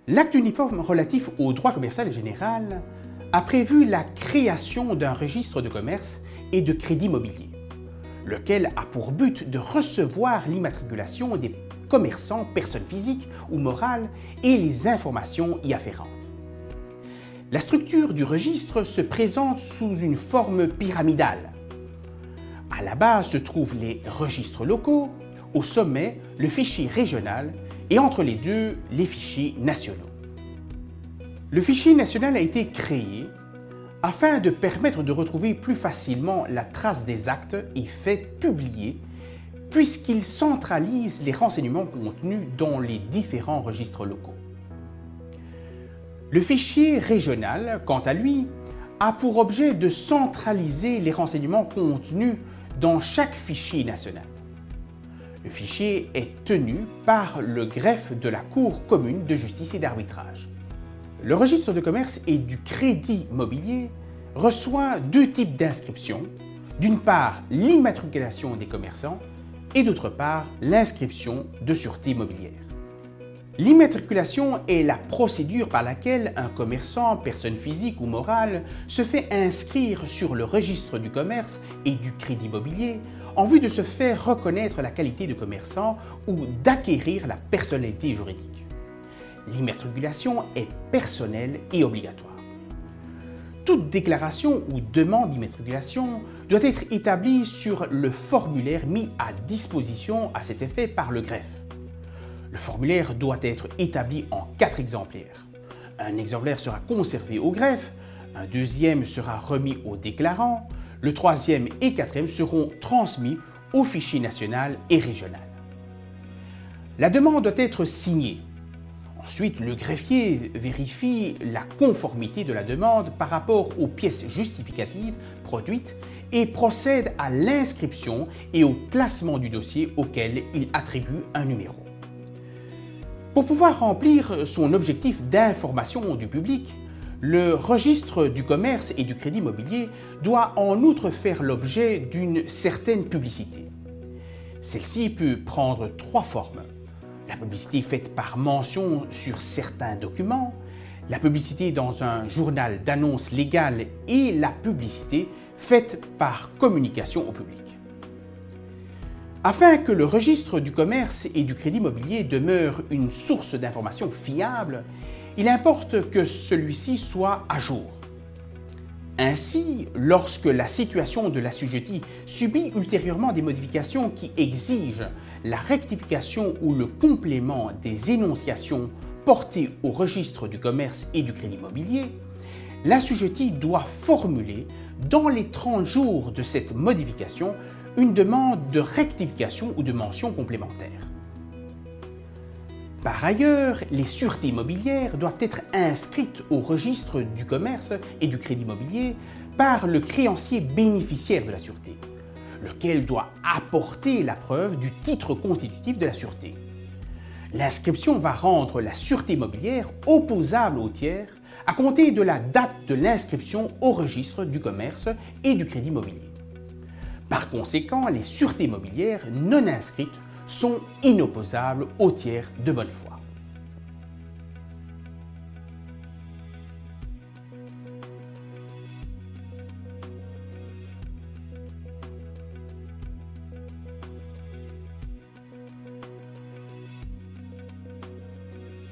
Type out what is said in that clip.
L'acte uniforme relatif au droit commercial général a prévu la création d'un registre de commerce et de crédit mobilier, lequel a pour but de recevoir l'immatriculation des commerçants, personnes physiques ou morales, et les informations y afférentes. La structure du registre se présente sous une forme pyramidale. À la base se trouvent les registres locaux, au sommet le fichier régional et entre les deux les fichiers nationaux. Le fichier national a été créé afin de permettre de retrouver plus facilement la trace des actes et faits publiés, puisqu'il centralise les renseignements contenus dans les différents registres locaux. Le fichier régional, quant à lui, a pour objet de centraliser les renseignements contenus dans chaque fichier national. Le fichier est tenu par le greffe de la Cour commune de justice et d'arbitrage. Le registre de commerce et du crédit mobilier reçoit deux types d'inscriptions. D'une part, l'immatriculation des commerçants et d'autre part, l'inscription de sûreté mobilière. L'immatriculation est la procédure par laquelle un commerçant, personne physique ou morale, se fait inscrire sur le registre du commerce et du crédit mobilier en vue de se faire reconnaître la qualité de commerçant ou d'acquérir la personnalité juridique. L'immatriculation est personnelle et obligatoire. Toute déclaration ou demande d'immatriculation doit être établie sur le formulaire mis à disposition à cet effet par le greffe. Le formulaire doit être établi en 4 exemplaires. Un exemplaire sera conservé au greffe, un deuxième sera remis au déclarant, le troisième et quatrième seront transmis au fichier national et régional. La demande doit être signée. Ensuite, le greffier vérifie la conformité de la demande par rapport aux pièces justificatives produites et procède à l'inscription et au classement du dossier auquel il attribue un numéro. Pour pouvoir remplir son objectif d'information du public, le registre du commerce et du crédit mobilier doit en outre faire l'objet d'une certaine publicité. Celle-ci peut prendre 3 formes. La publicité faite par mention sur certains documents, la publicité dans un journal d'annonces légales et la publicité faite par communication au public. Afin que le registre du commerce et du crédit mobilier demeure une source d'information fiable, il importe que celui-ci soit à jour. Ainsi, lorsque la situation de l'assujetti subit ultérieurement des modifications qui exigent la rectification ou le complément des énonciations portées au registre du commerce et du crédit mobilier, l'assujetti doit formuler, dans les 30 jours de cette modification, une demande de rectification ou de mention complémentaire. Par ailleurs, les sûretés mobilières doivent être inscrites au registre du commerce et du crédit mobilier par le créancier bénéficiaire de la sûreté, lequel doit apporter la preuve du titre constitutif de la sûreté. L'inscription va rendre la sûreté mobilière opposable au tiers à compter de la date de l'inscription au registre du commerce et du crédit mobilier. Par conséquent, les sûretés mobilières non inscrites sont inopposables au tiers de bonne foi.